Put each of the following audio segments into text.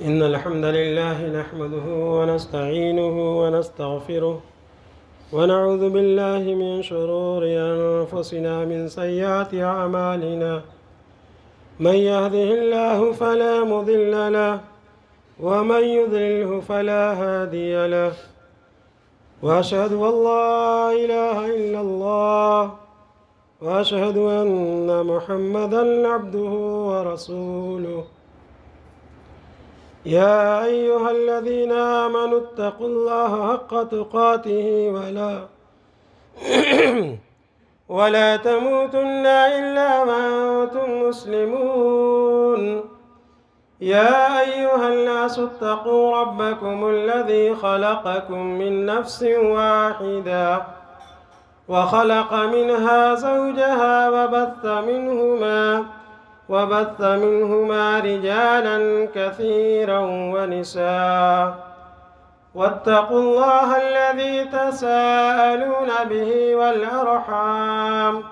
إن الحمد لله نحمده ونستعينه ونستغفره ونعوذ بالله من شرور أنفسنا من سيئات أعمالنا من يهده الله فلا مضل له ومن يضلله فلا هادي له وأشهد أن لا إله إلا الله وأشهد أن محمدًا عبده ورسوله يا أيها الذين آمنوا اتقوا الله حق تقاته ولا تموتن إلا وأنتم مسلمون يا أيها الناس اتقوا ربكم الذي خلقكم من نفس واحدة وخلق منها زوجها وبث منهما رجالا كثيرا ونساء واتقوا الله الذي تساءلون به والأرحام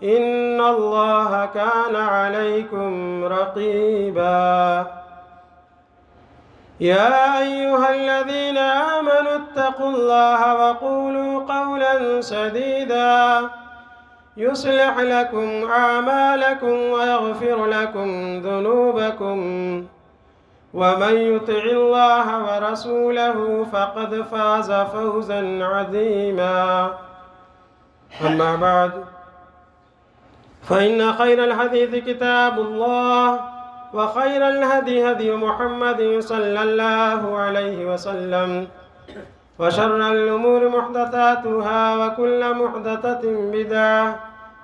إن الله كان عليكم رقيبا يا أيها الذين آمنوا اتقوا الله وقولوا قولا سديدا يصلح لكم أعمالكم ويغفر لكم ذنوبكم ومن يطع الله ورسوله فقد فاز فوزا عظيما أما بعد فإن خير الحديث كتاب الله وخير الهدي هدي محمد صلى الله عليه وسلم وشر الأمور محدثاتها وكل محدثة بدعة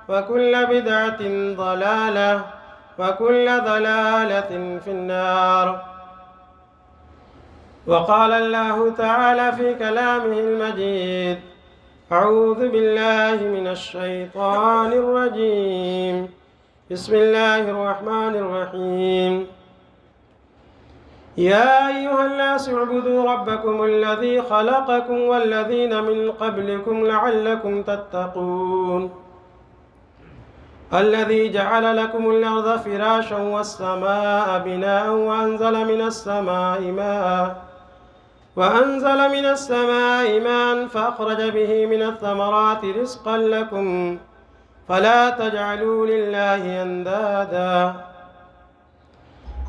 وكل بدعة ضلالة وكل ضلالة في النار. وقال الله تعالى في كلامه المجيد: أعوذ بالله من الشيطان الرجيم بسم الله الرحمن الرحيم يا أيها الناس اعبدوا ربكم الذي خلقكم والذين من قبلكم لعلكم تتقون الذي جعل لكم الأرض فراشا والسماء بناء وأنزل من السماء ماء فأخرج به من الثمرات رزقا لكم فلا تجعلوا لله أندادا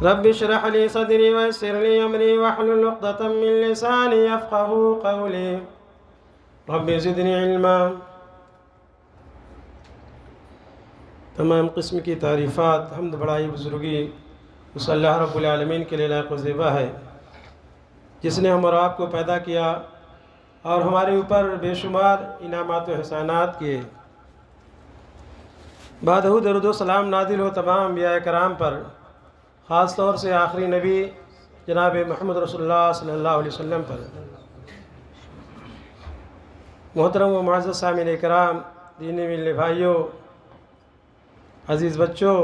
رب اشرح لي صدري ويسر لي أمري واحلل عقدة من لساني يفقهوا قولي رب زدني علما. تمام قسم کی تعریفات حمد بڑائی بزرگی اس اللہ رب العالمین کے لیے لائق و زیبا ہے جس نے ہم اور آپ کو پیدا کیا اور ہمارے اوپر بے شمار انعامات و احسانات کیے. بعد درود و سلام نازل ہو تمام انبیاء کرام پر، خاص طور سے آخری نبی جناب محمد رسول اللہ صلی اللہ علیہ وسلم پر. محترم و معزز سامعین کرام، دینی ملے بھائیوں، عزیز بچوں،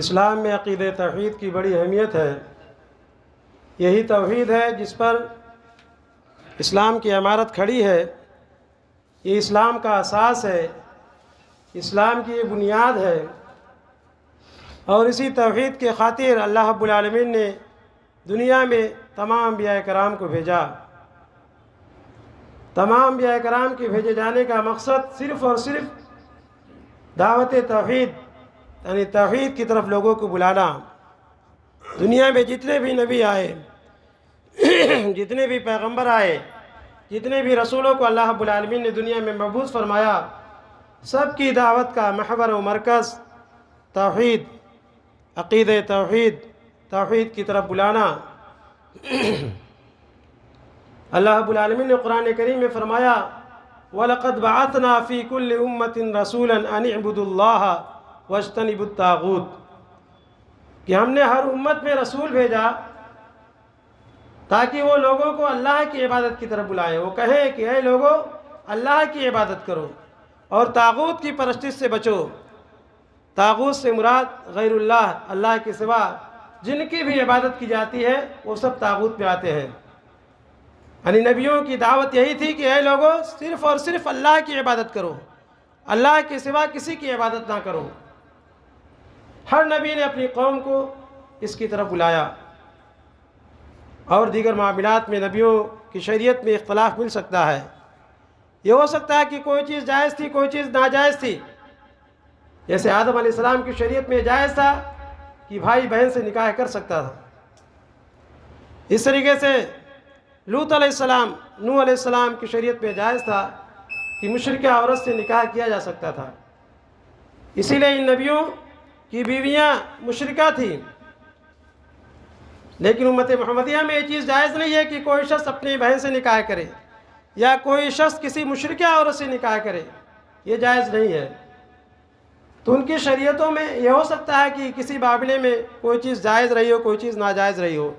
اسلام میں عقیدہ توحید کی بڑی اہمیت ہے. یہی توحید ہے جس پر اسلام کی عمارت کھڑی ہے. یہ اسلام کا اساس ہے، اسلام کی یہ بنیاد ہے، اور اسی توحید کے خاطر اللہ رب العالمین نے دنیا میں تمام انبیاء کرام کو بھیجا. تمام انبیاء کرام کے بھیجے جانے کا مقصد صرف اور صرف دعوت توحید، یعنی توحید کی طرف لوگوں کو بلانا. دنیا میں جتنے بھی نبی آئے، جتنے بھی پیغمبر آئے، جتنے بھی رسولوں کو اللہ رب العالمین نے دنیا میں مبعوث فرمایا، سب کی دعوت کا محور و مرکز توحید، عقیدہ توحید کی طرف بلانا. اللہ رب العالمین نے قرآن کریم میں فرمایا: وَلَقَدْ بَعَثْنَا فِي كُلِّ أُمَّةٍ رَسُولًا أَنِ اعْبُدُوا اللَّهَ وَاجْتَنِبُوا الطَّاغُوتَ کہ ہم نے ہر امت میں رسول بھیجا تاکہ وہ لوگوں کو اللہ کی عبادت کی طرف بلائیں. وہ کہیں کہ اے لوگو، اللہ کی عبادت کرو اور طاغوت کی پرستش سے بچو. طاغوت سے مراد غیر اللہ کے سوا جن کی بھی عبادت کی جاتی ہے وہ سب طاغوت پہ آتے ہیں. یعنی نبیوں کی دعوت یہی تھی کہ اے لوگو، صرف اور صرف اللہ کی عبادت کرو، اللہ کے سوا کسی کی عبادت نہ کرو. ہر نبی نے اپنی قوم کو اس کی طرف بلایا۔ اور دیگر معاملات میں نبیوں کی شریعت میں اختلاف مل سکتا ہے۔ یہ ہو سکتا ہے کہ کوئی چیز جائز تھی، کوئی چیز ناجائز تھی۔ جیسے آدم علیہ السلام کی شریعت میں جائز تھا کہ بھائی بہن سے نکاح کر سکتا تھا۔ اس طریقے سے لوط علیہ السلام، نوح علیہ السلام کی شریعت میں جائز تھا کہ مشرکہ عورت سے نکاح کیا جا سکتا تھا۔ اسی لیے ان نبیوں کی بیویاں مشرکہ تھیں۔ لیکن امت محمدیہ میں یہ چیز جائز نہیں ہے کہ کوئی شخص اپنی بہن سے نکاح کرے یا کوئی شخص کسی مشرکہ عورت سے نکاح کرے، یہ جائز نہیں ہے۔ تو ان کی شریعتوں میں یہ ہو سکتا ہے کہ کسی معاملے میں کوئی چیز جائز رہی ہو، کوئی چیز ناجائز رہی ہو،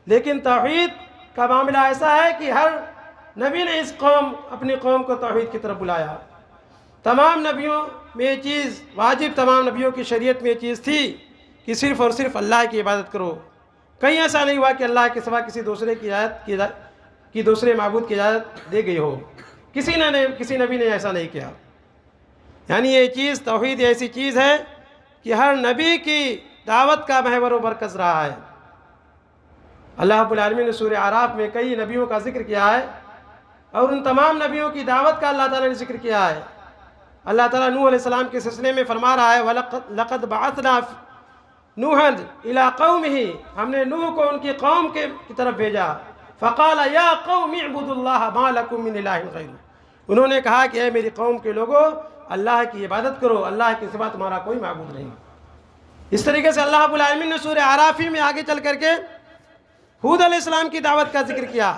لیکن توحید کا معاملہ ایسا ہے کہ ہر نبی نے اپنی قوم کو توحید کی طرف بلایا۔ تمام نبیوں میں یہ چیز واجب، تمام نبیوں کی شریعت میں یہ چیز تھی کہ صرف اور صرف اللہ کی عبادت کرو۔ کہیں ایسا نہیں ہوا کہ اللہ کے سوا کسی دوسرے معبود کی اجازت دے گئی ہو۔ کسی نبی نے ایسا نہیں کیا۔ یعنی یہ چیز توحید ایسی چیز ہے کہ ہر نبی کی دعوت کا محور و مرکز رہا ہے۔ اللہ رب العالمین نے سورہ اعراف میں کئی نبیوں کا ذکر کیا ہے، اور ان تمام نبیوں کی دعوت کا اللہ تعالیٰ نے ذکر کیا ہے۔ اللہ تعالیٰ نوح علیہ السلام کے سلسلے میں فرما رہا ہے وَلَقَدْ بَعَثْنَا نُوحًا إِلَىٰ قَوْمِهِ، ہم نے نوح کو ان کی قوم کی طرف بھیجا۔ فَقَالَ يَا قَوْمِ اعْبُدُوا اللَّهَ مَا لَكُم مِّنْ إِلَٰهٍ غَيْرُهُ، انہوں نے کہا کہ اے میری قوم کے لوگوں، اللہ کی عبادت کرو، اللہ کے سوا تمہارا کوئی معبود نہیں۔ اس طریقے سے اللہ رب العالمین نے سورہ اعراف میں آگے چل کر کے ہود علیہ السلام کی دعوت کا ذکر کیا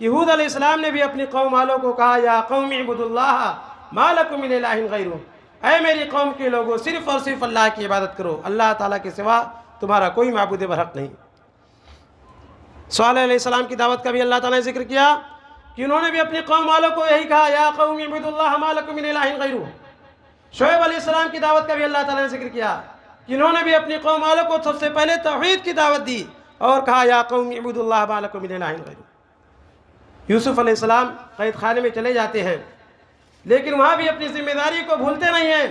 کہ ہود علیہ السلام نے بھی اپنی قوم والوں کو کہا یا قوم اعبدوا اللہ ما لکم من الہ غیرہ، اے میری قوم کے لوگوں صرف اور صرف اللہ کی عبادت کرو، اللہ تعالیٰ کے سوا تمہارا کوئی معبود برحق نہیں۔ صالح علیہ السلام کی دعوت کا بھی اللہ تعالیٰ نے ذکر کیا کہ انہوں نے بھی اپنی قوم والوں کو یہی کہا یا قوم اعبدوا اللہ ما لکم من الہ غیرہ۔ شعیب علیہ السلام کی دعوت کا بھی اللہ تعالیٰ نے ذکر کیا کہ انہوں نے بھی اپنی قوم والوں کو سب سے پہلے توحید کی دعوت دی اور کہا یا قوم اعبدوا اللہ ما لکم من الہ غیرہ۔ یوسف علیہ السلام قید خانے میں چلے جاتے ہیں، لیکن وہاں بھی اپنی ذمہ داری کو بھولتے نہیں ہیں۔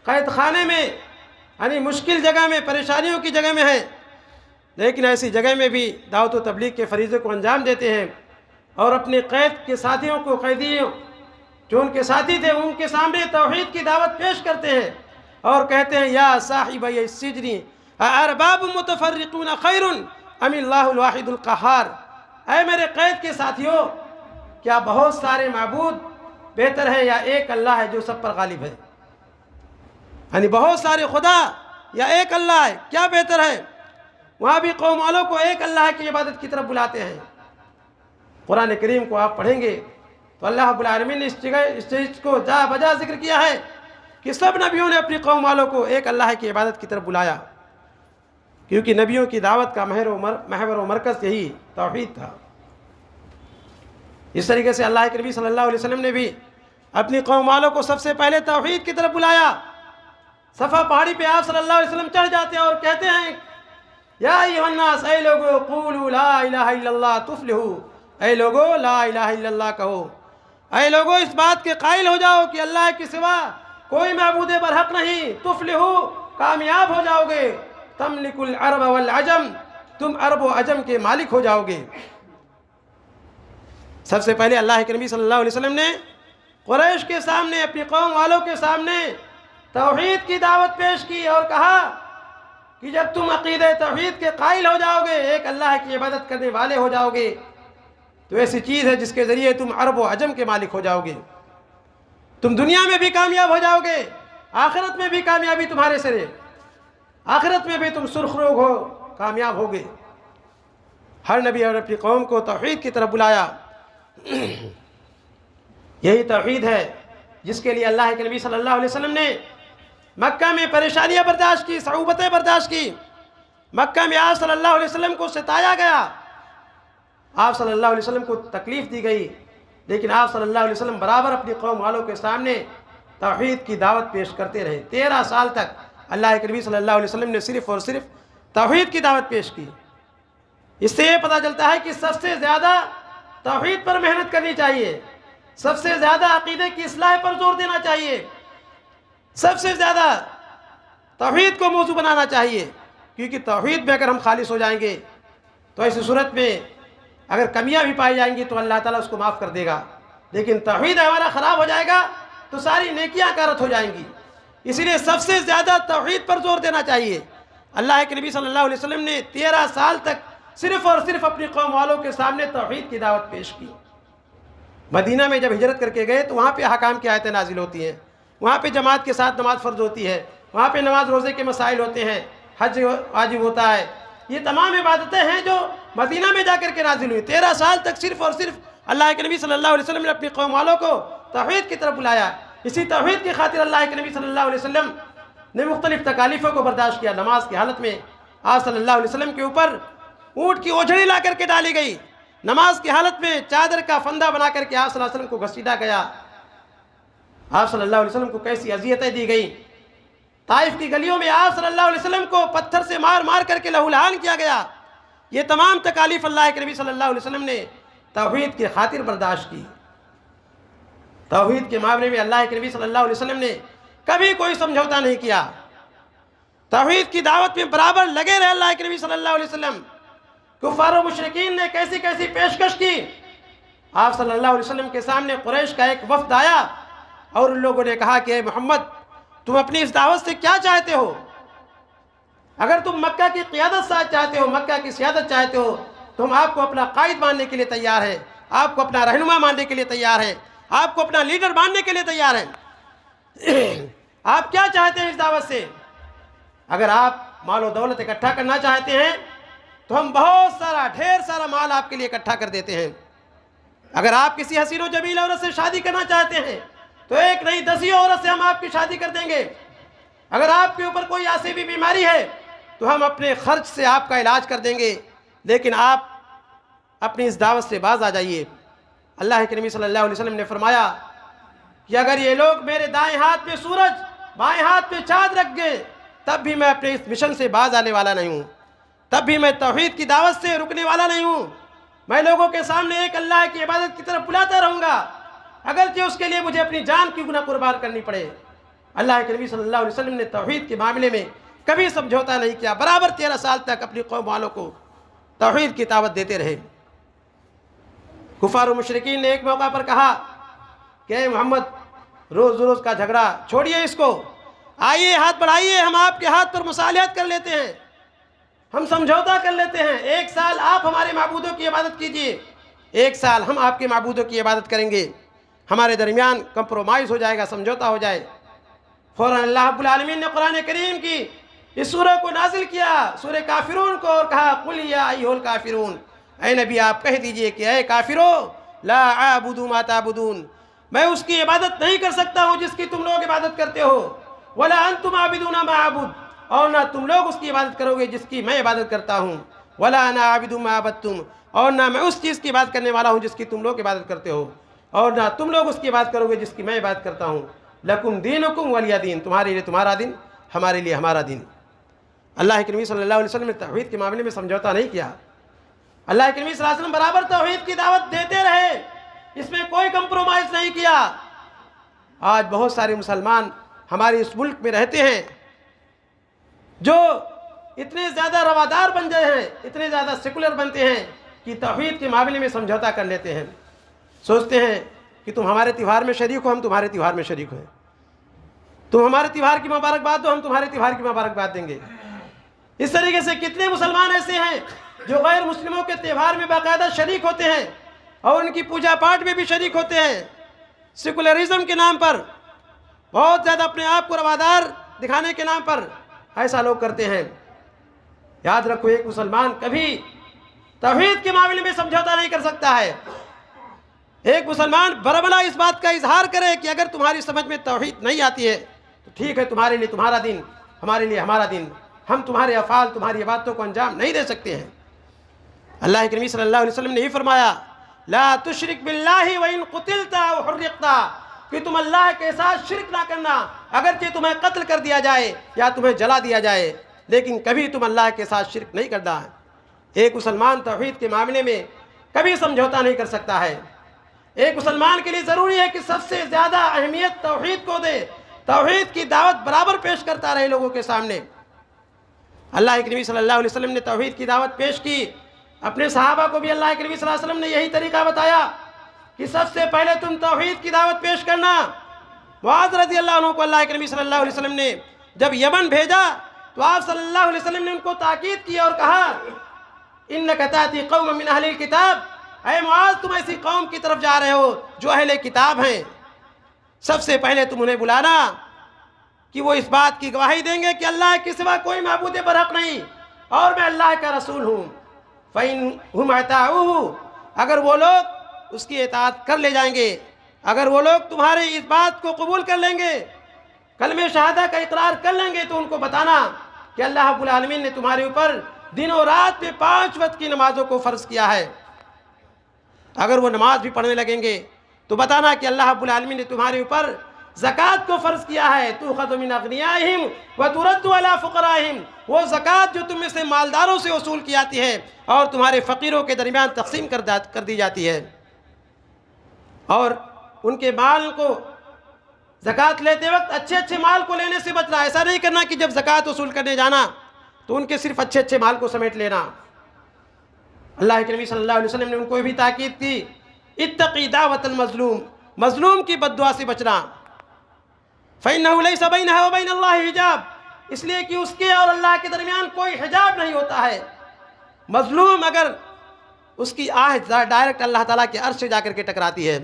قید خانے میں یعنی مشکل جگہ میں، پریشانیوں کی جگہ میں ہے، لیکن ایسی جگہ میں بھی دعوت و تبلیغ کے فریضے کو انجام دیتے ہیں اور اپنے قید کے ساتھیوں کو، قیدیوں جو ان کے ساتھی تھے، ان کے سامنے توحید کی دعوت پیش کرتے ہیں اور کہتے ہیں یا صاحبی السجن ارباب متفرقون خیر ام اللہ الواحد القہار، اے میرے قید کے ساتھیوں، کیا بہت سارے معبود بہتر ہے یا ایک اللہ ہے جو سب پر غالب ہے؟ یعنی بہت سارے خدا یا ایک اللہ ہے، کیا بہتر ہے؟ وہاں بھی قوم والوں کو ایک اللہ کی عبادت کی طرف بلاتے ہیں۔ قرآن کریم کو آپ پڑھیں گے تو اللہ رب العالمین نے اس چیز کو جا بجا ذکر کیا ہے کہ سب نبیوں نے اپنی قوم والوں کو ایک اللہ کی عبادت کی طرف بلایا، کیونکہ نبیوں کی دعوت کا محور و مرکز یہی توحید تھا۔ اس طریقے سے اللہ کے نبی صلی اللہ علیہ وسلم نے بھی اپنی قوم والوں کو سب سے پہلے توحید کی طرف بلایا۔ صفا پہاڑی پہ آپ صلی اللہ علیہ وسلم چڑھ جاتے ہیں اور کہتے ہیں یا ایھا الناس، اے لوگو قولوا لا الہ الا اللہ تفلحوا، اے لوگو لا الہ الا اللہ کہو، اے لوگو اس بات کے قائل ہو جاؤ کہ اللہ کے سوا کوئی معبود برحق نہیں، تفلحوا کامیاب ہو جاؤ گے، تملک العرب والعجم، تم عرب و عجم کے مالک ہو جاؤ گے۔ سب سے پہلے اللہ کے نبی صلی اللہ علیہ وسلم نے قریش کے سامنے، اپنی قوم والوں کے سامنے توحید کی دعوت پیش کی اور کہا کہ جب تم عقیدہ توحید کے قائل ہو جاؤ گے، ایک اللہ کی عبادت کرنے والے ہو جاؤ گے، تو ایسی چیز ہے جس کے ذریعے تم عرب و عجم کے مالک ہو جاؤ گے، تم دنیا میں بھی کامیاب ہو جاؤ گے، آخرت میں بھی کامیابی تمہارے سرے، آخرت میں بھی تم سرخروغ ہو، کامیاب ہوگے۔ ہر نبی اور اپنی قوم کو توحید کی طرف بلایا۔ یہی توحید ہے جس کے لیے اللہ کے نبی صلی اللہ علیہ وسلم نے مکہ میں پریشانیاں برداشت کی، صعوبتیں برداشت کی۔ مکہ میں آپ صلی اللہ علیہ وسلم کو ستایا گیا، آپ صلی اللہ علیہ وسلم کو تکلیف دی گئی، لیکن آپ صلی اللہ علیہ وسلم برابر اپنی قوم والوں کے سامنے توحید کی دعوت پیش کرتے رہے۔ 13 سال تک اللہ کے نبی صلی اللہ علیہ وسلم نے صرف اور صرف توحید کی دعوت پیش کی۔ اس سے یہ پتہ چلتا ہے کہ سب سے زیادہ توحید پر محنت کرنی چاہیے، سب سے زیادہ عقیدے کی اصلاح پر زور دینا چاہیے، سب سے زیادہ توحید کو موضوع بنانا چاہیے۔ کیونکہ توحید میں اگر ہم خالص ہو جائیں گے تو ایسی صورت میں اگر کمیاں بھی پائی جائیں گی تو اللہ تعالیٰ اس کو معاف کر دے گا، لیکن توحید ہمارا خراب ہو جائے گا تو ساری نیکیاں غارت ہو جائیں گی۔ اسی لیے سب سے زیادہ توحید پر زور دینا چاہیے۔ اللہ کے نبی صلی اللہ علیہ وسلم نے 13 سال تک صرف اور صرف اپنی قوم والوں کے سامنے توحید کی دعوت پیش کی۔ مدینہ میں جب ہجرت کر کے گئے تو وہاں پہ احکام کی آیتیں نازل ہوتی ہیں، وہاں پہ جماعت کے ساتھ نماز فرض ہوتی ہے، وہاں پہ نماز روزے کے مسائل ہوتے ہیں، حج واجب ہوتا ہے۔ یہ تمام عبادتیں ہیں جو مدینہ میں جا کر کے نازل ہوئی۔ 13 سال تک صرف اور صرف اللہ کے نبی صلی اللہ علیہ وسلم نے اپنی قوم والوں کو توحید کی طرف بلایا۔ اسی توحید کی خاطر اللہ کے نبی صلی اللہ علیہ وسلم نے مختلف تکالیفوں کو برداشت کیا۔ نماز کی حالت میں آپ صلی اللہ علیہ وسلم کے اوپر اونٹ کی اوجھڑی لا کر کے ڈالی گئی، نماز کی حالت میں چادر کا فندہ بنا کر کے آپ صلی اللہ علیہ وسلم کو گھسیٹا گیا، آپ صلی اللہ علیہ وسلم کو کیسی اذیتیں دی گئی۔ طائف کی گلیوں میں آپ صلی اللہ علیہ وسلم کو پتھر سے مار مار کر کے لہو لہان کیا گیا۔ یہ تمام تکالیف اللہ کے نبی صلی اللہ علیہ وسلم نے توحید کی خاطر برداشت کی۔ توحید کے معاملے میں اللہ کے نبی صلی اللہ علیہ وسلم نے کبھی کوئی سمجھوتا نہیں کیا، توحید کی دعوت میں برابر لگے رہے اللہ کے نبی صلی اللہ علیہ وسلم۔ کفار و مشرکین نے کیسی کیسی پیشکش کی۔ آپ صلی اللہ علیہ وسلم کے سامنے قریش کا ایک وفد آیا اور ان لوگوں نے کہا کہ اے محمد، تم اپنی اس دعوت سے کیا چاہتے ہو؟ اگر تم مکہ کی قیادت چاہتے ہو، مکہ کی سیادت چاہتے ہو تو ہم آپ کو اپنا قائد ماننے کے لیے تیار ہیں، آپ کو اپنا رہنما ماننے کے لیے تیار ہیں، آپ کو اپنا لیڈر ماننے کے لیے تیار ہیں۔ آپ کیا چاہتے ہیں اس دعوت سے؟ اگر آپ مال و دولت اکٹھا کرنا چاہتے ہیں تو ہم بہت سارا ڈھیر سارا مال آپ کے لیے اکٹھا کر دیتے ہیں۔ اگر آپ کسی حسین و جمیل عورت سے شادی کرنا چاہتے ہیں تو ایک نہیں 10 عورت سے ہم آپ کی شادی کر دیں گے۔ اگر آپ کے اوپر کوئی ایسی بھی بیماری ہے تو ہم اپنے خرچ سے آپ کا علاج کر دیں گے، لیکن آپ اپنی اس دعوت سے باز آ جائیے۔ اللہ کے نبی صلی اللہ علیہ وسلم نے فرمایا کہ اگر یہ لوگ میرے دائیں ہاتھ پہ سورج بائیں ہاتھ پہ چاند رکھ گئے تب بھی میں اپنے اس مشن سے باز آنے والا نہیں ہوں، تب بھی میں توحید کی دعوت سے رکنے والا نہیں ہوں۔ میں لوگوں کے سامنے ایک اللہ کی عبادت کی طرف بلاتا رہوں گا، اگرچہ اس کے لیے مجھے اپنی جان کی گناہ قربان کرنی پڑے۔ اللہ کے نبی صلی اللہ علیہ وسلم نے توحید کے معاملے میں کبھی سمجھوتا نہیں کیا، برابر 13 سال تک اپنی قوم والوں کو توحید کی دعوت دیتے رہے۔ کفار و مشرکین نے ایک موقع پر کہا کہ اے محمد، روز روز کا جھگڑا چھوڑیے، اس کو آئیے ہاتھ بڑھائیے، ہم آپ کے ہاتھ پر مصالحت کر لیتے ہیں، ہم سمجھوتا کر لیتے ہیں۔ 1 سال آپ ہمارے معبودوں کی عبادت کیجئے، 1 سال ہم آپ کے معبودوں کی عبادت کریں گے، ہمارے درمیان کمپرومائز ہو جائے گا، سمجھوتا ہو جائے۔ فوراً اللہ رب العالمین نے قرآن کریم کی اس سورہ کو نازل کیا، سورہ کافرون کو، اور کہا قل یا ایھا الکافرون، اے نبی آپ کہہ دیجئے کہ اے کافرو، لا اعبد ما تعبدون، میں اس کی عبادت نہیں کر سکتا ہوں جس کی تم لوگ عبادت کرتے ہو، ولا انتم عابدون ما اعبد، اور نہ تم لوگ اس کی عبادت کرو گے جس کی میں عبادت کرتا ہوں، ولا انا عابد ما عبدتم، اور نہ میں اس چیز کی عبادت کرنے والا ہوں جس کی تم لوگ عبادت کرتے ہو، اور نہ تم لوگ اس کی عبادت کرو گے جس کی میں عبادت کرتا ہوں۔ لکم دینکم ولی دین، تمہارے لیے تمہارا دن، ہمارے لیے ہمارا دن۔ اللہ کے نبی صلی اللہ علیہ وسلم نے توحید کے معاملے میں سمجھوتا نہیں کیا۔ اللہ کے نبی صلی اللہ علیہ وسلم برابر توحید کی دعوت دیتے رہے، اس میں کوئی کمپرومائز نہیں کیا۔ آج بہت سارے مسلمان ہمارے اس ملک میں رہتے ہیں جو اتنے زیادہ روادار بن گئے ہیں، اتنے زیادہ سیکولر بنتے ہیں کہ توحید کے معاملے میں سمجھوتا کر لیتے ہیں، سوچتے ہیں کہ تم ہمارے تہوار میں شریک ہو، ہم تمہارے تہوار میں شریک ہیں، تم ہمارے تہوار کی مبارکباد دو، ہم تمہارے تہوار کی مبارکباد دیں گے۔ اس طریقے سے کتنے مسلمان ایسے ہیں جو غیر مسلموں کے تہوار میں باقاعدہ شریک ہوتے ہیں اور ان کی پوجا پاٹ میں بھی شریک ہوتے ہیں، سیکولرزم کے نام پر، بہت زیادہ اپنے آپ کو روادار دکھانے کے نام پر ایسا لوگ کرتے ہیں۔ یاد رکھو، ایک مسلمان کبھی توحید کے معاملے میں سمجھوتا نہیں کر سکتا ہے۔ ایک مسلمان بربلا اس بات کا اظہار کرے کہ اگر تمہاری سمجھ میں توحید نہیں آتی ہے تو ٹھیک ہے، تمہارے لیے تمہارا دن، ہمارے لیے ہمارا دن، ہم تمہارے افعال، تمہاری عبادتوں کو انجام نہیں دے سکتے ہیں۔ اللہ کے نبی صلی اللہ علیہ وسلم نے یہ فرمایا، لا تشرک باللہ وان قتلت او حرقت، کہ تم اللہ کے ساتھ شرک نہ کرنا، اگرچہ تمہیں قتل کر دیا جائے یا تمہیں جلا دیا جائے، لیکن کبھی تم اللہ کے ساتھ شرک نہیں کرنا۔ ایک مسلمان توحید کے معاملے میں کبھی سمجھوتا نہیں کر سکتا ہے۔ ایک مسلمان کے لیے ضروری ہے کہ سب سے زیادہ اہمیت توحید کو دے، توحید کی دعوت برابر پیش کرتا رہے لوگوں کے سامنے۔ اللہ کے نبی صلی اللہ علیہ وسلم نے توحید کی دعوت پیش کی، اپنے صحابہ کو بھی اللہ کے نبی صلی اللہ علیہ وسلم نے یہی طریقہ بتایا کہ سب سے پہلے تم توحید کی دعوت پیش کرنا۔ معاذ رضی اللہ عنہ کو اللہ کے نبی صلی اللہ علیہ وسلم نے جب یمن بھیجا تو آپ صلی اللہ علیہ وسلم نے ان کو تاکید کی اور کہا اِنَّكَ تَأْتِي قَوْمًا مِّنْ أَهْلِ الْكِتَابِ، اے معاذ تم ایسی قوم کی طرف جا رہے ہو جو اہل کتاب ہیں، سب سے پہلے تم انہیں بلانا کہ وہ اس بات کی گواہی دیں گے کہ اللہ کے سوا کوئی معبود برحق نہیں اور میں اللہ کا رسول ہوں۔ فَإِنْ هُمْ أَطَاعُوهُ، اگر وہ لوگ اس کی اطاعت کر لے جائیں گے، اگر وہ لوگ تمہارے اس بات کو قبول کر لیں گے، کلمہ شہادہ کا اقرار کر لیں گے، تو ان کو بتانا کہ اللہ رب العالمین نے تمہارے اوپر دن و رات میں 5 وقت کی نمازوں کو فرض کیا ہے۔ اگر وہ نماز بھی پڑھنے لگیں گے تو بتانا کہ اللہ رب العالمین نے تمہارے اوپر زکوٰۃ کو فرض کیا ہے، تُؤْخَذُ مِنْ أَغْنِيَائِهِمْ وَتُرَدُّ عَلَىٰ فُقَرَائِهِمْ، وہ زکوٰۃ جو تم میں سے مالداروں سے وصول کی جاتی ہے اور تمہارے فقیروں کے درمیان تقسیم کر دی جاتی ہے۔ اور ان کے مال کو زکوٰۃ لیتے وقت اچھے اچھے مال کو لینے سے بچنا، ایسا نہیں کرنا کہ جب زکوٰۃ وصول کرنے جانا تو ان کے صرف اچھے اچھے مال کو سمیٹ لینا۔ اللہ کے نبی صلی اللہ علیہ وسلم نے ان کو بھی تاکید کی اتقی دعوت المظلوم، مظلوم کی بد دعا سے بچنا۔ فَإِنَّهُ لَيْسَ بَيْنَهَا وَبَيْنَ اللَّهِ حجاب، اس لیے کہ اس کے اور اللہ کے درمیان کوئی حجاب نہیں ہوتا ہے۔ مظلوم اگر اس کی آہ ڈائریکٹ اللہ تعالیٰ کے عرش سے جا کر کے ٹکراتی ہے،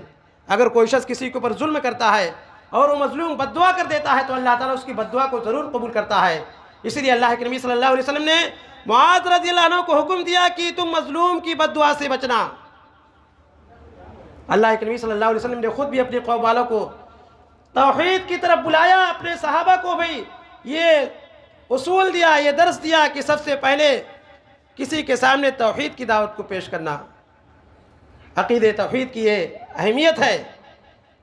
اگر کوئی شخص کسی کے اوپر ظلم کرتا ہے اور وہ مظلوم بد دعا کر دیتا ہے تو اللہ تعالیٰ اس کی بد دعا کو ضرور قبول کرتا ہے۔ اسی لیے اللہ کے نبی صلی اللہ علیہ وسلم نے معاذ رضی اللہ عنہ کو حکم دیا کہ تم مظلوم کی بد دعا سے بچنا۔ اللہ کے نبی صلی اللہ علیہ وسلم نے خود بھی اپنے قوم والوں کو توحید کی طرف بلایا، اپنے صحابہ کو بھی یہ اصول دیا، یہ درس دیا کہ سب سے پہلے کسی کے سامنے توحید کی دعوت کو پیش کرنا۔ عقید توحید کی یہ اہمیت ہے،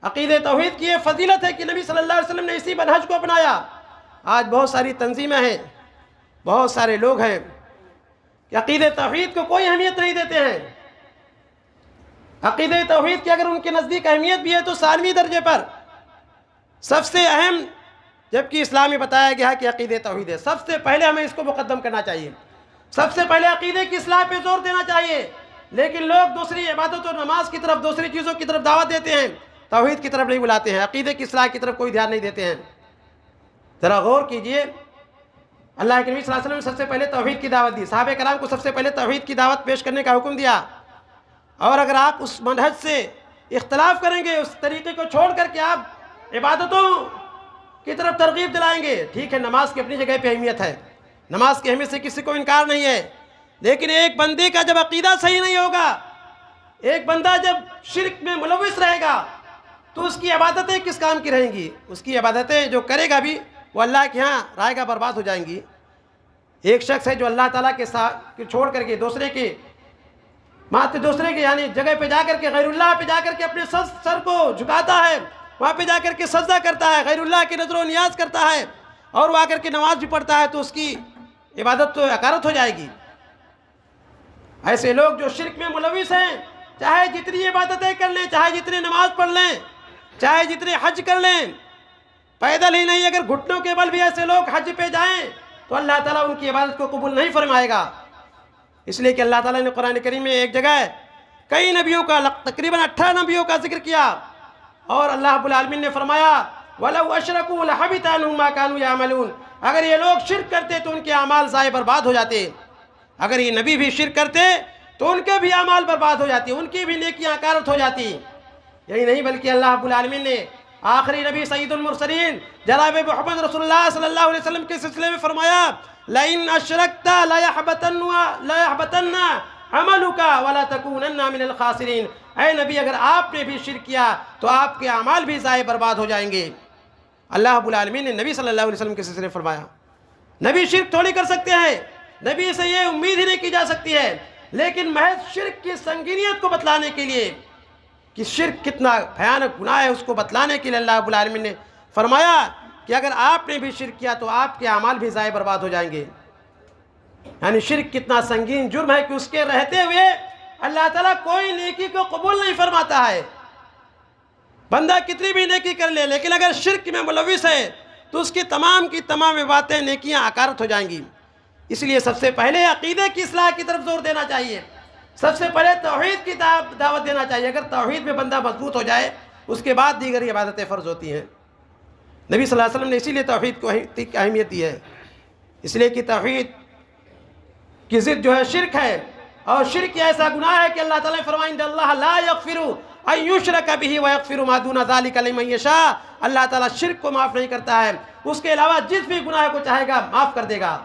عقید توحید کی یہ فضیلت ہے کہ نبی صلی اللہ علیہ وسلم نے اسی منہج کو اپنایا۔ آج بہت ساری تنظیمیں ہیں، بہت سارے لوگ ہیں کہ عقید توحید کو کوئی اہمیت نہیں دیتے ہیں۔ عقید توحید کی اگر ان کے نزدیک اہمیت بھی ہے تو ثانوی درجے پر، سب سے اہم، جبکہ اسلام میں بتایا گیا ہے کہ عقید توحید ہے، سب سے پہلے ہمیں اس کو مقدم کرنا چاہیے، سب سے پہلے عقیدے کی اصلاح پہ زور دینا چاہیے۔ لیکن لوگ دوسری عبادت اور نماز کی طرف، دوسری چیزوں کی طرف دعوت دیتے ہیں، توحید کی طرف نہیں بلاتے ہیں، عقیدے کی اصلاح کی طرف کوئی دھیان نہیں دیتے ہیں۔ ذرا غور کیجئے، اللہ کے نبی صلی اللہ علیہ وسلم نے سب سے پہلے توحید کی دعوت دی، صحابہ کرام کو سب سے پہلے توحید کی دعوت پیش کرنے کا حکم دیا۔ اور اگر آپ اس منہج سے اختلاف کریں گے، اس طریقے کو چھوڑ کر کے آپ عبادتوں کی طرف ترغیب دلائیں گے، ٹھیک ہے نماز کی اپنی جگہ پہ اہمیت ہے، نماز کی اہمیت سے کسی کو انکار نہیں ہے، لیکن ایک بندے کا جب عقیدہ صحیح نہیں ہوگا، ایک بندہ جب شرک میں ملوث رہے گا تو اس کی عبادتیں کس کام کی رہیں گی؟ اس کی عبادتیں جو کرے گا بھی وہ اللہ کے ہاں رائے گا برباد ہو جائیں گی۔ ایک شخص ہے جو اللہ تعالیٰ کے ساتھ چھوڑ کر کے دوسرے کے یعنی جگہ پہ جا کر کے، غیر اللہ پہ جا کر کے اپنے سر کو جھکاتا ہے، وہاں پہ جا کر کے سجدہ کرتا ہے، غیر اللہ کی نظر و نیاز کرتا ہے اور وہ آ کر کے نماز بھی پڑھتا ہے، تو اس کی عبادت تو حقارت ہو جائے گی۔ ایسے لوگ جو شرک میں ملوث ہیں، چاہے جتنی عبادتیں کر لیں، چاہے جتنی نماز پڑھ لیں، چاہے جتنے حج کر لیں، پیدل ہی نہیں، اگر گھٹنوں کے بل بھی ایسے لوگ حج پہ جائیں تو اللہ تعالیٰ ان کی عبادت کو قبول نہیں فرمائے گا۔ اس لیے کہ اللہ تعالیٰ نے قرآن کریم میں ایک جگہ کئی نبیوں کا، تقریباً 18 نبیوں کا ذکر کیا، اور اللہ رب العالمین نے فرمایا وَلَوْ أَشْرَكُوا لَحَبِطَ عَنْهُمْ مَا كَانُوا يَعْمَلُونَ، اگر یہ لوگ شرک کرتے تو ان کے اعمال ضائع برباد ہو جاتے، اگر یہ نبی بھی شرک کرتے تو ان کے بھی اعمال برباد ہو جاتی، ان کی بھی نیکیاں حقارت ہو جاتی۔ یہی نہیں بلکہ اللہ رب العالمین نے آخری نبی سید المرسلین جناب محمد رسول اللہ صلی اللہ علیہ وسلم کے سلسلے میں فرمایا لَإِنْ أَشْرَكْتَ لَيَحْبَطَنَّ عَمَلُكَ وَلَا تَكُونَنَّ مِنَ الْخَاسِرِينَ، اے نبی اگر آپ نے بھی شرک کیا تو آپ کے اعمال بھی ضائع برباد ہو جائیں گے۔ اللہ رب العالمین نے نبی صلی اللہ علیہ وسلم کے سلسلے میں فرمایا، نبی شرک تھوڑی کر سکتے ہیں، نبی سے یہ امید ہی نہیں کی جا سکتی ہے، لیکن محض شرک کی سنگینیت کو بتلانے کے لیے کہ شرک کتنا بھیانک گناہ ہے، اس کو بتلانے کے لیے اللہ رب العالمین نے فرمایا کہ اگر آپ نے بھی شرک کیا تو آپ کے اعمال بھی ضائع برباد ہو جائیں گے۔ یعنی شرک کتنا سنگین جرم ہے کہ اس کے رہتے ہوئے اللہ تعالیٰ کوئی نیکی کو قبول نہیں فرماتا ہے۔ بندہ کتنی بھی نیکی کر لے، لیکن اگر شرک میں ملوث ہے تو اس کی تمام باتیں، نیکیاں حقارت ہو جائیں گی۔ اس لیے سب سے پہلے عقیدے کی اصلاح کی طرف زور دینا چاہیے، سب سے پہلے توحید کی دعوت دینا چاہیے۔ اگر توحید میں بندہ مضبوط ہو جائے اس کے بعد دیگر عبادتیں فرض ہوتی ہیں۔ نبی صلی اللہ علیہ وسلم نے اسی لیے توحید کو اہمیت دی ہے، اس لیے کہ توحید کی ضد جو ہے شرک ہے، اور شرک ایسا گناہ ہے کہ اللہ تعالیٰ نے فرمایا ان اللہ لا یغفر ان یشرک بہ ویغفر ما دون ذلک لمن یشاء۔ اللہ تعالیٰ شرک کو معاف نہیں کرتا ہے، اس کے علاوہ جس بھی گناہ کو چاہے گا معاف کر دے گا۔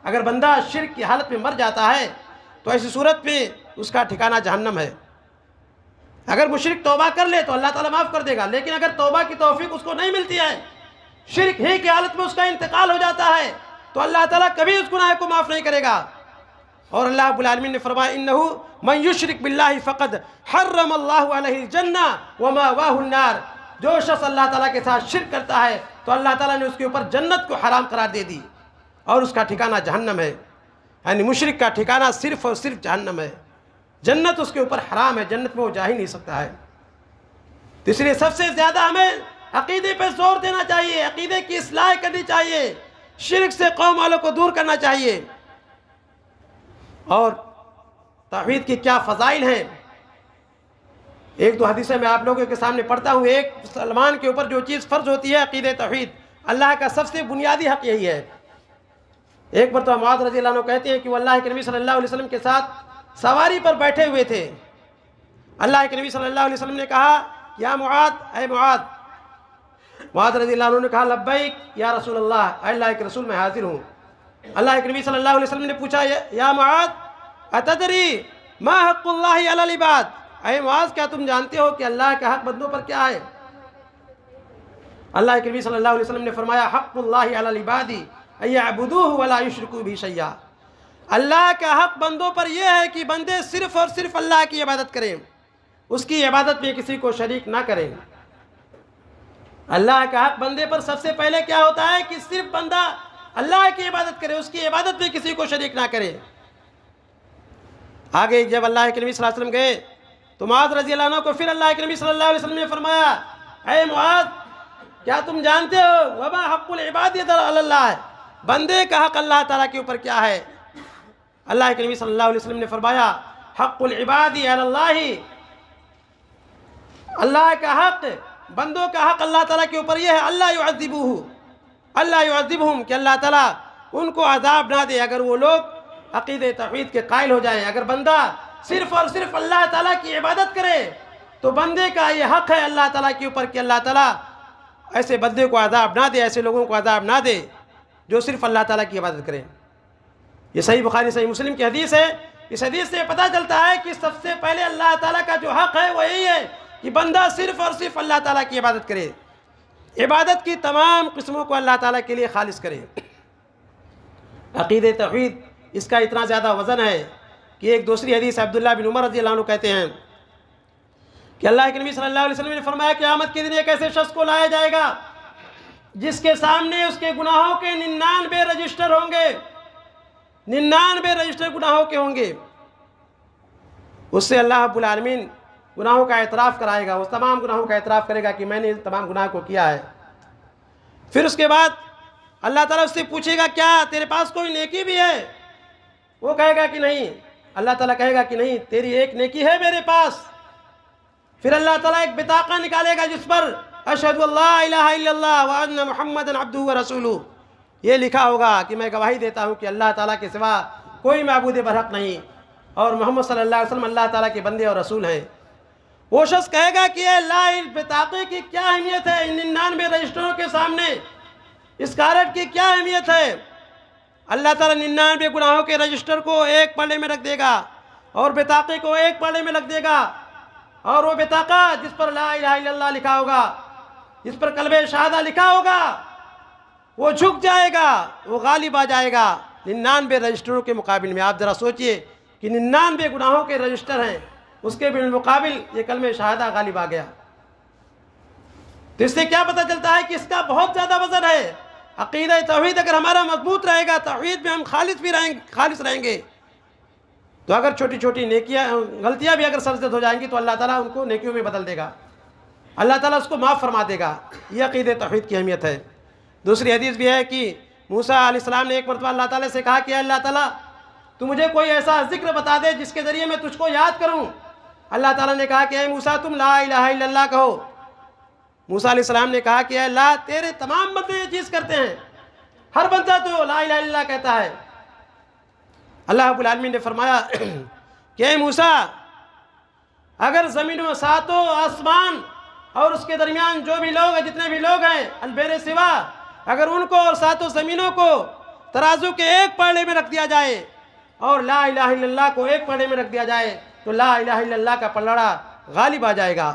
اگر بندہ شرک کی حالت میں مر جاتا ہے تو ایسی صورت میں اس کا ٹھکانہ جہنم ہے۔ اگر مشرک توبہ کر لے تو اللہ تعالیٰ معاف کر دے گا، لیکن اگر توبہ کی توفیق اس کو نہیں ملتی ہے، شرک ہی کی حالت میں اس کا انتقال ہو جاتا ہے، تو اللہ تعالیٰ کبھی اس گناہ کو معاف نہیں کرے گا۔ اور اللہ رب العالمین نے فرمایا انہو من یشرک باللہ فقد حرم اللہ علیہ الجنہ ومأواہ النار۔ جو شخص اللہ تعالیٰ کے ساتھ شرک کرتا ہے تو اللہ تعالیٰ نے اس کے اوپر جنت کو حرام قرار دے دی، اور اس کا ٹھکانہ جہنم ہے۔ یعنی مشرک کا ٹھکانہ صرف اور صرف جہنم ہے، جنت اس کے اوپر حرام ہے، جنت میں وہ جا ہی نہیں سکتا ہے۔ تو اس لیے سب سے زیادہ ہمیں عقیدے پہ زور دینا چاہیے، عقیدے کی اصلاح کرنی چاہیے، شرک سے قوم والوں کو دور کرنا چاہیے۔ اور توحید کی کیا فضائل ہیں، ایک دو حدیثیں میں آپ لوگوں کے سامنے پڑھتا ہوں۔ ایک، مسلمان کے اوپر جو چیز فرض ہوتی ہے عقیدہ توحید، اللہ کا سب سے بنیادی حق یہی ہے۔ ایک مرتبہ معاذ رضی اللہ عنہ کہتے ہیں کہ وہ اللہ کے نبی صلی اللہ علیہ وسلم کے ساتھ سواری پر بیٹھے ہوئے تھے۔ اللہ کے نبی صلی اللہ علیہ وسلم نے کہا یا معاذ، اے معاذ۔ معاذ رضی اللہ عنہ نے کہا لبیک یا رسول اللہ، اے اللہ کے رسول میں حاضر ہوں۔ اللہ کے نبی صلی اللہ علیہ وسلم نے پوچھا یا معاذ اتدری ما حق اللہ علی العباد، اے معاذ کیا تم جانتے ہو کہ اللہ کا حق بندوں پر کیا ہے؟ اللہ کے نبی صلی اللہ علیہ وسلم نے فرمایا حق اللہ علی العباد ان یعبدوہ ولا یشرکوا بہ شیئا۔ اللہ کا حق بندوں پر یہ ہے کہ بندے صرف اور صرف اللہ کی عبادت کریں، اس کی عبادت میں کسی کو شریک نہ کریں۔ اللہ کا حق بندے پر سب سے پہلے کیا ہوتا ہے کہ صرف بندہ اللہ کی عبادت کرے، اس کی عبادت میں کسی کو شریک نہ کرے۔ آگے جب اللہ کے نبی صلی اللہ علیہ وسلم گئے تو معاذ رضی اللہ عنہ کو پھر اللہ کے نبی صلی اللہ علیہ وسلم نے فرمایا اے معاذ کیا تم جانتے ہو وما حق العباد علی اللہ، بندے کا حق اللہ تعالیٰ کے اوپر کیا ہے؟ اللہ کے نبی صلی اللہ علیہ وسلم نے فرمایا حق العباد علی اللہ، اللہ کا حق، بندوں کا حق اللہ تعالیٰ کے اوپر یہ ہے اللہ یعذبہم، کہ اللہ تعالیٰ ان کو عذاب نہ دے اگر وہ لوگ عقیدہ توحید کے قائل ہو جائیں۔ اگر بندہ صرف اور صرف اللہ تعالیٰ کی عبادت کرے تو بندے کا یہ حق ہے اللہ تعالیٰ کے اوپر کہ اللہ تعالیٰ ایسے بندے کو عذاب نہ دے، ایسے لوگوں کو عذاب نہ دے جو صرف اللہ تعالیٰ کی عبادت کریں۔ یہ صحیح بخاری صحیح مسلم کی حدیث ہے۔ اس حدیث سے پتہ چلتا ہے کہ سب سے پہلے اللہ تعالیٰ کا جو حق ہے وہ یہی ہے کہ بندہ صرف اور صرف اللہ تعالیٰ کی عبادت کرے، عبادت کی تمام قسموں کو اللہ تعالیٰ کے لیے خالص کرے۔ عقیدہ توحید اس کا اتنا زیادہ وزن ہے کہ ایک دوسری حدیث عبداللہ بن عمر رضی اللہ عنہ کہتے ہیں کہ اللہ کے نبی صلی اللہ علیہ وسلم نے فرمایا قیامت کے دن ایک ایسے شخص کو لایا جائے گا جس کے سامنے اس کے گناہوں کے 99 رجسٹر ہوں گے، 99 رجسٹر گناہوں کے ہوں گے۔ اس سے اللہ رب العالمین گناہوں کا اعتراف کرائے گا، اس تمام گناہوں کا اعتراف کرے گا کہ میں نے تمام گناہ کو کیا ہے۔ پھر اس کے بعد اللہ تعالیٰ اس سے پوچھے گا کیا تیرے پاس کوئی نیکی بھی ہے؟ وہ کہے گا کہ نہیں۔ اللہ تعالیٰ کہے گا کہ نہیں، تیری ایک نیکی ہے میرے پاس۔ پھر اللہ تعالیٰ ایک بطاقہ نکالے گا جس پر اشہد اللہ الہ الا اللہ وان محمد عبدہ ورسولہ، یہ لکھا ہوگا کہ میں گواہی دیتا ہوں کہ اللہ تعالیٰ کے سوا کوئی معبود برحق نہیں اور محمد صلی اللہ علیہ وسلم اللہ تعالیٰ کے بندے اور رسول ہیں۔ وہ شخص کہے گا کہ اے اللہ اس بطاقے کی کیا اہمیت ہے، ان 99 رجسٹروں کے سامنے اس کارڈ کی کیا اہمیت ہے؟ اللہ تعالیٰ 99 گناہوں کے رجسٹر کو ایک پلڑے میں رکھ دے گا اور بطاقے کو ایک پلڑے میں رکھ دے گا، اور وہ بطاقہ جس پر لا الہ الا اللہ لکھا ہوگا، جس پر کلمہ شہادہ لکھا ہوگا، وہ جھک جائے گا، وہ غالب آ جائے گا 99 رجسٹروں کے مقابل میں۔ آپ ذرا سوچئے کہ 99 گناہوں کے رجسٹر ہیں، اس کے بالمقابل یہ کلمہ شہادہ غالب آ گیا۔ تو اس سے کیا پتہ چلتا ہے کہ اس کا بہت زیادہ وزن ہے۔ عقیدہ توحید اگر ہمارا مضبوط رہے گا، توحید میں ہم خالص رہیں گے، تو اگر چھوٹی چھوٹی غلطیاں بھی اگر سرزد ہو جائیں گی تو اللہ تعالیٰ ان کو نیکیوں میں بدل دے گا، اللہ تعالیٰ اس کو معاف فرما دے گا۔ یہ عقیدہ توحید کی اہمیت ہے۔ دوسری حدیث بھی ہے کہ موسیٰ علیہ السلام نے ایک مرتبہ اللہ تعالیٰ سے کہا کہ اللہ تعالیٰ تو مجھے کوئی ایسا ذکر بتا دے جس کے ذریعے میں تجھ کو یاد کروں۔ اللہ تعالیٰ نے کہا کہ اے موسیٰ تم لا الہ الا اللہ کہو۔ موسیٰ علیہ السلام نے کہا کہ اے اللہ تیرے تمام بندے یہ چیز کرتے ہیں، ہر بندہ تو لا الہ الا اللہ کہتا ہے۔ اللہ رب العالمین نے فرمایا کہ اے موسیٰ اگر زمین و ساتوں آسمان اور اس کے درمیان جو بھی لوگ ہیں، جتنے بھی لوگ ہیں البیر سوا، اگر ان کو اور ساتوں زمینوں کو ترازو کے ایک پلڑے میں رکھ دیا جائے اور لا الہ الا اللہ کو ایک پلڑے میں رکھ دیا جائے تو لا الہ الا اللہ کا پلڑا غالب آ جائے گا۔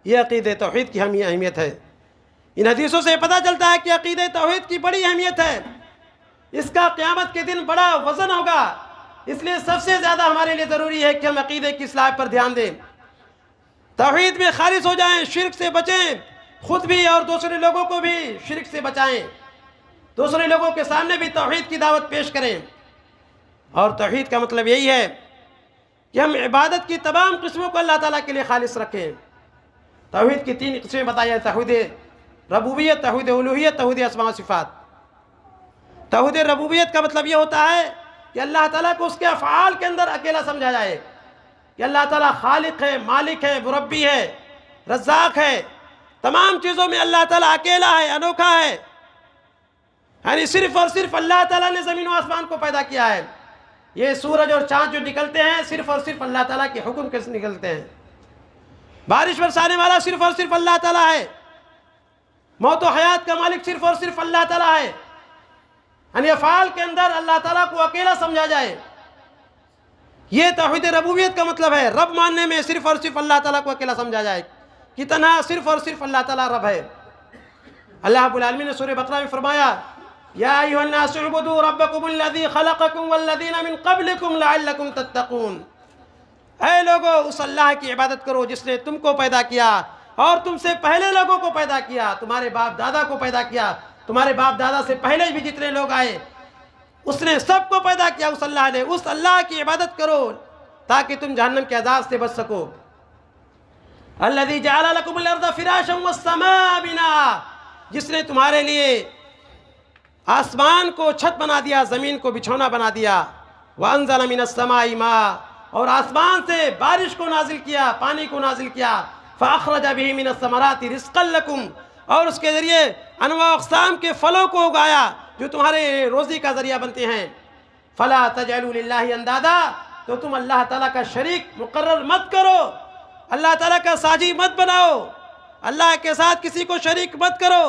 یہ عقیدہ توحید کی اہمیت ہے۔ ان حدیثوں سے پتہ چلتا ہے کہ عقیدہ توحید کی بڑی اہمیت ہے، اس کا قیامت کے دن بڑا وزن ہوگا۔ اس لیے سب سے زیادہ ہمارے لیے ضروری ہے کہ ہم عقیدے کی اصلاح پر دھیان دیں، توحید میں خالص ہو جائیں، شرک سے بچیں، خود بھی اور دوسرے لوگوں کو بھی شرک سے بچائیں، دوسرے لوگوں کے سامنے بھی توحید کی دعوت پیش کریں۔ اور توحید کا مطلب یہی ہے کہ ہم عبادت کی تمام قسموں کو اللہ تعالیٰ کے لیے خالص رکھیں۔ توحید کی 3 قسمیں بتائی ہیں: توحید ربوبیت، توحید الوہیت، توحید اسماء و صفات۔ توحید ربوبیت کا مطلب یہ ہوتا ہے کہ اللہ تعالیٰ کو اس کے افعال کے اندر اکیلا سمجھا جائے کہ اللہ تعالیٰ خالق ہے، مالک ہے، مربی ہے، رزاق ہے، تمام چیزوں میں اللہ تعالیٰ اکیلا ہے، انوکھا ہے۔ یعنی صرف اور صرف اللہ تعالیٰ نے زمین و آسمان کو پیدا کیا ہے۔ یہ سورج اور چاند جو نکلتے ہیں صرف اور صرف اللہ تعالیٰ کے حکم کے نکلتے ہیں۔ بارش برسانے والا صرف اور صرف اللہ تعالیٰ ہے۔ موت و حیات کا مالک صرف اور صرف اللہ تعالیٰ ہے۔ یعنی افعال کے اندر اللہ تعالیٰ کو اکیلا سمجھا جائے، یہ توحید ربوبیت کا مطلب ہے۔ رب ماننے میں صرف اور صرف اللہ تعالیٰ کو اکیلا سمجھا جائے کہ تنہا صرف اور صرف اللہ تعالیٰ رب ہے۔ اللہ رب العالمین نے سورہ بقرہ میں فرمایا یا ایھا الناس اعبدوا ربکم الذی خلقکم والذین من قبلکم لعلکم تتقون۔ اے لوگو اس اللہ کی عبادت کرو جس نے تم کو پیدا کیا اور تم سے پہلے لوگوں کو پیدا کیا، تمہارے باپ دادا کو پیدا کیا، تمہارے باپ دادا سے پہلے بھی جتنے لوگ آئے اس نے سب کو پیدا کیا، اس اللہ نے۔ اس اللہ کی عبادت کرو تاکہ تم جہنم کے عذاب سے بچ سکو۔ الذی جعل لکم الارض فراشا والسماء بناء، جس نے تمہارے لیے آسمان کو چھت بنا دیا، زمین کو بچھونا بنا دیا۔ وانزل من السماء ماء، اور آسمان سے بارش کو نازل کیا، پانی کو نازل کیا۔ فاخرج به من الثمرات رزقا لکم، اور اس کے ذریعے انواع اقسام کے پھلوں کو اگایا جو تمہارے روزی کا ذریعہ بنتے ہیں۔ فلا تجعلوا للہ اندادا، تو تم اللہ تعالیٰ کا شریک مقرر مت کرو، اللہ تعالیٰ کا ساجی مت بناؤ، اللہ کے ساتھ کسی کو شریک مت کرو۔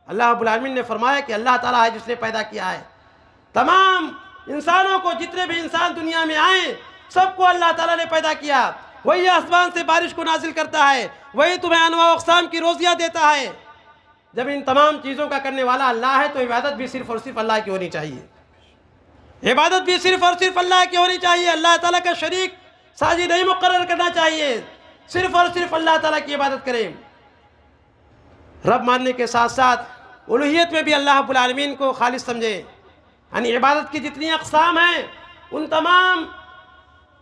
اللہ رب العالمین نے فرمایا کہ اللہ تعالیٰ ہے جس نے پیدا کیا ہے تمام انسانوں کو، جتنے بھی انسان دنیا میں آئیں سب کو اللہ تعالیٰ نے پیدا کیا۔ وہی آسمان سے بارش کو نازل کرتا ہے، وہی تمہیں انواع اقسام کی روزیاں دیتا ہے۔ جب ان تمام چیزوں کا کرنے والا اللہ ہے تو عبادت بھی صرف اور صرف اللہ کی ہونی چاہیے، عبادت بھی صرف اور صرف اللہ کی ہونی چاہیے۔ اللہ تعالیٰ کا شریک ساجی نہیں مقرر کرنا چاہیے، صرف اور صرف اللہ تعالیٰ کی عبادت کریں۔ رب ماننے کے ساتھ ساتھ الوہیت میں بھی اللہ رب العالمین کو خالص سمجھیں، یعنی عبادت کی جتنی اقسام ہیں ان تمام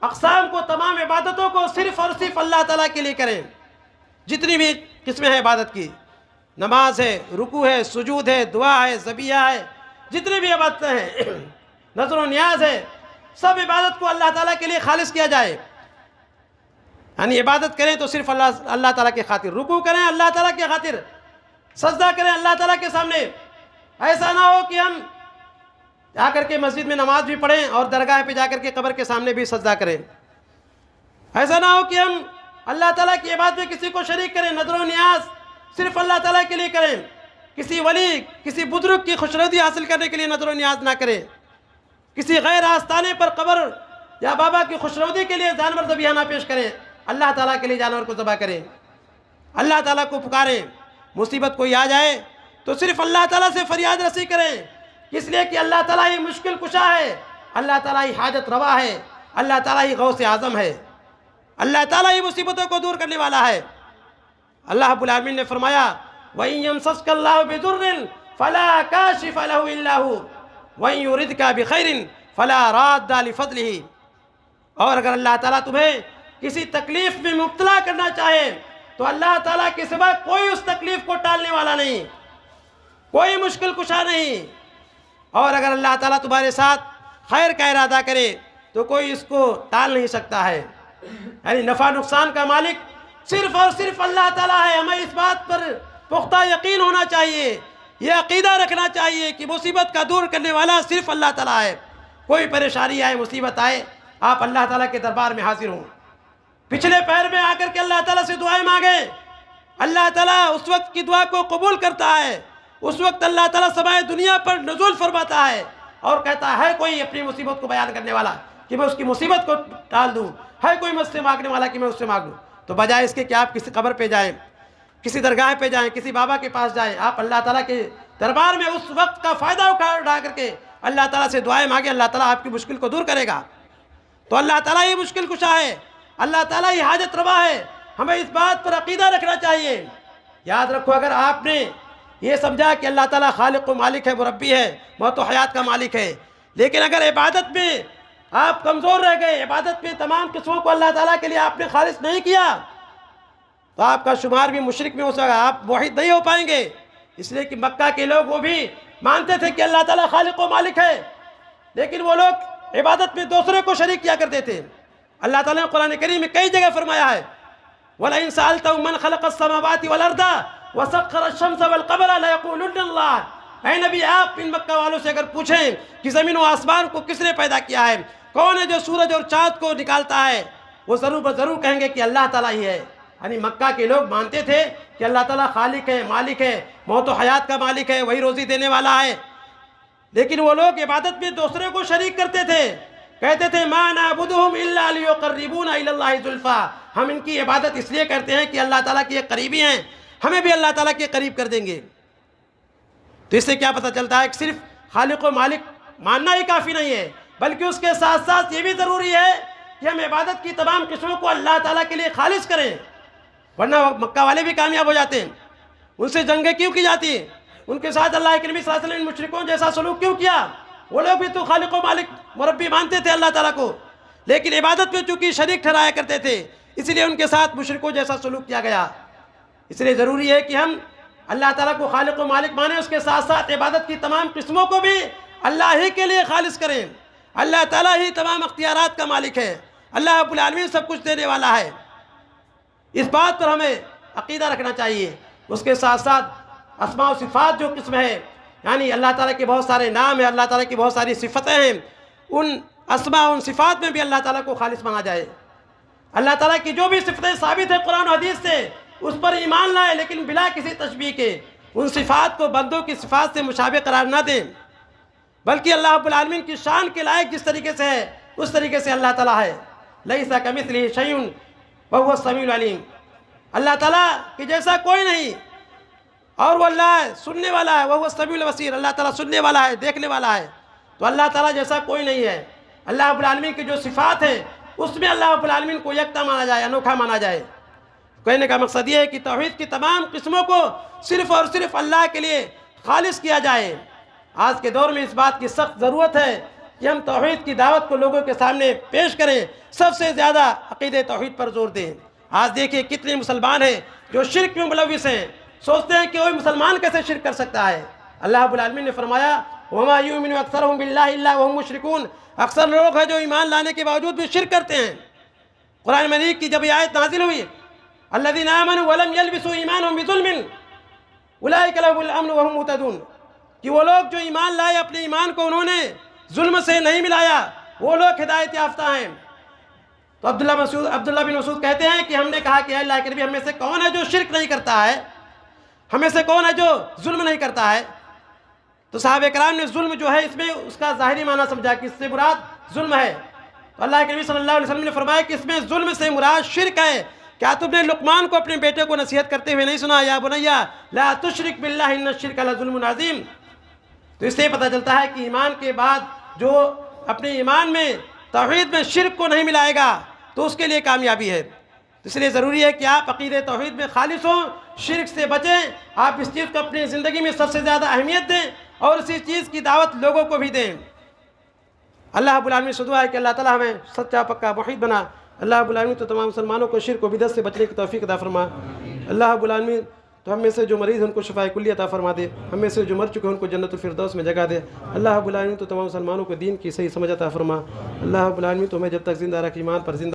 اقسام کو، تمام عبادتوں کو صرف اور صرف اللہ تعالیٰ کے لیے کریں۔ جتنی بھی قسمیں ہیں عبادت کی، نماز ہے، رکوع ہے، سجود ہے، دعا ہے، ذبیحہ ہے، جتنے بھی عبادتیں ہیں، نذر و نیاز ہے، سب عبادت کو اللہ تعالیٰ کے لیے خالص کیا جائے۔ یعنی عبادت کریں تو صرف اللہ تعالیٰ کے خاطر، رکوع کریں اللہ تعالیٰ کے خاطر، سجدہ کریں اللہ تعالیٰ کے سامنے۔ ایسا نہ ہو کہ ہم جا کر کے مسجد میں نماز بھی پڑھیں اور درگاہ پہ جا کر کے قبر کے سامنے بھی سجدہ کریں۔ ایسا نہ ہو کہ ہم اللہ تعالیٰ کی عبادت میں کسی کو شریک کریں، نذر و نیاز صرف اللہ تعالیٰ کے لیے کریں، کسی ولی، کسی بزرگ کی خوشنودی حاصل کرنے کے لیے نذر و نیاز نہ کریں، کسی غیر آستانے پر قبر یا بابا کی خوشنودی کے لیے جانور ذبیحہ نہ پیش کریں، اللہ تعالیٰ کے لیے جانور کو ذبح کریں، اللہ تعالیٰ کو پکاریں۔ مصیبت کوئی آ جائے تو صرف اللہ تعالیٰ سے فریاد رسی کریں، اس لیے کہ اللہ تعالیٰ ہی مشکل کشا ہے، اللہ تعالیٰ ہی حاجت روا ہے، اللہ تعالیٰ ہی غوث اعظم ہے، اللہ تعالیٰ ہی مصیبتوں کو دور کرنے والا ہے۔ اللہ رب العالمین نے فرمایا وَإِن يَمْسَسْكَ اللَّهُ بِضُرٍّ فَلَا كَاشِفَ لَهُ إِلَّا هُوَ وَإِن يُرِدْكَ بِخَيْرٍ فَلَا رَادَّ لِفَضْلِهِ، اور اگر اللہ تعالیٰ تمہیں کسی تکلیف میں مبتلا کرنا چاہے تو اللہ تعالیٰ کے سوا کوئی اس تکلیف کو ٹالنے والا نہیں۔ کوئی مشکل کشا نہیں، اور اگر اللہ تعالیٰ تمہارے ساتھ خیر کا ارادہ کرے تو کوئی اس کو ٹال نہیں سکتا ہے۔ یعنی نفع نقصان کا مالک صرف اور صرف اللہ تعالیٰ ہے۔ ہمیں اس بات پر پختہ یقین ہونا چاہیے، یہ عقیدہ رکھنا چاہیے کہ مصیبت کا دور کرنے والا صرف اللہ تعالیٰ ہے۔ کوئی پریشانی آئے، مصیبت آئے، آپ اللہ تعالیٰ کے دربار میں حاضر ہوں، پچھلے پیر میں آ کر کے اللہ تعالیٰ سے دعائیں مانگیں۔ اللہ تعالیٰ اس وقت کی دعا کو قبول کرتا ہے، اس وقت اللہ تعالیٰ سمائے دنیا پر نزول فرماتا ہے اور کہتا ہے کوئی اپنی مصیبت کو بیان کرنے والا کہ میں اس کی مصیبت کو ٹال دوں، ہے کوئی مجھ سے مانگنے والا کہ میں اس سے مانگ لوں۔ تو بجائے اس کے کہ آپ کسی قبر پہ جائیں، کسی درگاہ پہ جائیں، کسی بابا کے پاس جائیں، آپ اللہ تعالیٰ کے دربار میں اس وقت کا فائدہ اٹھا کر کے اللہ تعالیٰ سے دعائیں مانگیں، اللہ تعالیٰ آپ کی مشکل کو دور کرے گا۔ تو اللہ تعالیٰ ہی مشکل کشا ہے، اللہ تعالیٰ ہی حاجت روا ہے۔ ہمیں اس بات پر عقیدہ رکھنا چاہیے۔ یاد رکھو، اگر آپ نے یہ سمجھا کہ اللہ تعالیٰ خالق و مالک ہے، مربی ہے، موت و حیات کا مالک ہے، لیکن اگر عبادت میں آپ کمزور رہ گئے، عبادت میں تمام قسموں کو اللہ تعالیٰ کے لیے آپ نے خالص نہیں کیا، تو آپ کا شمار بھی مشرک میں ہو سکے گا، آپ موحد نہیں ہو پائیں گے۔ اس لیے کہ مکہ کے لوگ وہ بھی مانتے تھے کہ اللہ تعالیٰ خالق و مالک ہے، لیکن وہ لوگ عبادت میں دوسرے کو شریک کیا کرتے تھے۔ اللہ تعالیٰ نے قرآن کریم میں کئی جگہ فرمایا ہے، وَلَئِن سَأَلْتَهُم مَّنْ خَلَقَ السَّمَاوَاتِ وَالْأَرْضَ وَسَخَّرَ الشَّمْسَ وَالْقَمَرَ لَيَقُولُنَّ اللَّهُ۔ اے نبی، آپ ان مکہ والوں سے اگر پوچھیں کہ زمین و آسمان کو کس نے پیدا کیا ہے، کون ہے جو سورج اور چاند کو نکالتا ہے، وہ ضرور کہیں گے کہ اللہ تعالیٰ ہی ہے۔ یعنی مکہ کے لوگ مانتے تھے کہ اللہ تعالیٰ خالق ہے، مالک ہے، موت و حیات کا مالک ہے، وہی روزی دینے والا ہے، لیکن وہ لوگ عبادت میں دوسرے کو شریک کرتے تھے، کہتے تھے مَا نَعْبُدُهُمْ إِلَّا لِيُقَرِّبُونَ إِلَى اللَّهِ زُلْفَىٰ، ہم ان کی عبادت اس لیے کرتے ہیں کہ اللہ تعالیٰ کے قریبی ہیں، ہمیں بھی اللہ تعالیٰ کے قریب کر دیں گے۔ تو اس سے کیا پتہ چلتا ہے کہ صرف خالق و مالک ماننا ہی کافی نہیں ہے، بلکہ اس کے ساتھ ساتھ یہ بھی ضروری ہے کہ ہم عبادت کی تمام قسموں کو اللہ تعالیٰ کے لیے خالص کریں، ورنہ مکہ والے بھی کامیاب ہو جاتے ہیں۔ ان سے جنگیں کیوں کی جاتی ہیں؟ ان کے ساتھ اللہ کے نبی صلی اللہ علیہ وسلم نے مشرکوں جیسا سلوک کیوں کیا؟ وہ لوگ بھی تو خالق و مالک مربی مانتے تھے اللہ تعالیٰ کو، لیکن عبادت میں چونکہ شریک ٹھہرایا کرتے تھے، اس لیے ان کے ساتھ مشرکوں جیسا سلوک کیا گیا۔ اس لیے ضروری ہے کہ ہم اللہ تعالیٰ کو خالق و مالک مانیں، اس کے ساتھ ساتھ عبادت کی تمام قسموں کو بھی اللہ ہی کے لیے خالص کریں۔ اللہ تعالیٰ ہی تمام اختیارات کا مالک ہے، اللہ رب العالمین سب کچھ دینے والا ہے۔ اس بات پر ہمیں عقیدہ رکھنا چاہیے۔ اس کے ساتھ ساتھ اسماء و صفات جو قسم ہے، یعنی اللہ تعالیٰ کے بہت سارے نام ہیں، اللہ تعالیٰ کی بہت ساری صفتیں ہیں، ان اسماء و ان صفات میں بھی اللہ تعالیٰ کو خالص مانا جائے۔ اللہ تعالیٰ کی جو بھی صفتیں ثابت ہیں قرآن و حدیث سے، اس پر ایمان لائے، لیکن بلا کسی تشبیہ کے ان صفات کو بندوں کی صفات سے مشابہ قرار نہ دیں، بلکہ اللہ رب العالمین کی شان کے لائق جس طریقے سے ہے اس طریقے سے اللہ تعالیٰ ہے۔ لیس کمثلہ شیء وہو السمیع العلیم، اللہ تعالیٰ کہ جیسا کوئی نہیں، اور وہ اللہ ہے، سننے والا ہے، وہو السمیع البصیر، اللہ تعالیٰ سننے والا ہے، دیکھنے والا ہے۔ تو اللہ تعالیٰ جیسا کوئی نہیں ہے۔ اللہ رب العالمین کی جو صفات ہیں اس میں اللہ رب العالمین کو یکتا مانا جائے، انوکھا مانا جائے۔ کہنے کا مقصد یہ ہے کہ توحید کی تمام قسموں کو صرف اور صرف اللہ کے لیے خالص کیا جائے۔ آج کے دور میں اس بات کی سخت ضرورت ہے کہ ہم توحید کی دعوت کو لوگوں کے سامنے پیش کریں، سب سے زیادہ عقیدہ توحید پر زور دیں۔ آج دیکھیں کتنے مسلمان ہیں جو شرک میں ملوث ہیں، سوچتے ہیں کہ کوئی مسلمان کیسے شرک کر سکتا ہے۔ اللہ رب العالمین نے فرمایا وَمَا يُؤْمِنُ أَكْثَرُهُم بِاللَّهِ إِلَّا وَهُم مُشْرِكُونَ، اکثر لوگ ہیں جو ایمان لانے کے باوجود بھی شرک کرتے ہیں۔ قرآن مجید کی جب یہ آیت نازل ہوئی الَّذِينَ آمَنُوا وَلَمْ يَلْبِسُوا إِيمَانَهُم بِظُلْمٍ أُولَٰئِكَ لَهُمُ الْأَمْنُ وَهُمْ مُهْتَدُونَ، کہ وہ لوگ جو ایمان لائے اپنے ایمان کو انہوں نے ظلم سے نہیں ملایا، وہ لوگ ہدایت یافتہ ہیں۔ تو عبداللہ بن مسعود کہتے ہیں کہ ہم نے کہا کہ اے اللہ کے نبی، ہم میں سے کون ہے جو شرک نہیں کرتا ہے، ہم میں سے کون ہے جو ظلم نہیں کرتا ہے؟ تو صحابہ کرام نے ظلم جو ہے اس میں اس کا ظاہری معنی سمجھا کہ اس سے مراد ظلم ہے۔ تو اللہ کے نبی صلی اللہ علیہ وسلم نے فرمایا کہ اس میں ظلم سے مراد شرک ہے۔ کیا تم نے لقمان کو اپنے بیٹے کو نصیحت کرتے ہوئے نہیں سنا یا بنیا لا تشرک باللہ ان الشرک لظلم عظیم؟ تو اس سے پتہ چلتا ہے کہ ایمان کے بعد جو اپنے ایمان میں توحید میں شرک کو نہیں ملائے گا تو اس کے لیے کامیابی ہے۔ اس لیے ضروری ہے کہ آپ عقیدہ توحید میں خالص ہوں، شرک سے بچیں، آپ اس چیز کو اپنی زندگی میں سب سے زیادہ اہمیت دیں اور اسی چیز کی دعوت لوگوں کو بھی دیں۔ اللہ رب العالمین سے دعا ہے کہ اللہ تعالیٰ ہمیں سچا پکا موحد بنا۔ اللہ رب العالمین تو تمام مسلمانوں کو شرک و بدعت سے بچنے کی توفیق عطا فرما۔ اللہ رب العالمین تو ہم میں سے جو مریض ہیں ان کو شفاء کلی عطا فرما دے، ہم میں سے جو مر چکے ہیں ان کو جنت الفردوس میں جگہ دے۔ اللہ رب العالمین تو تمام مسلمانوں کو دین کی صحیح سمجھ عطا فرما۔ اللہ رب العالمین تو ہمیں جب تک زندہ رکھ ایمان پر زندہ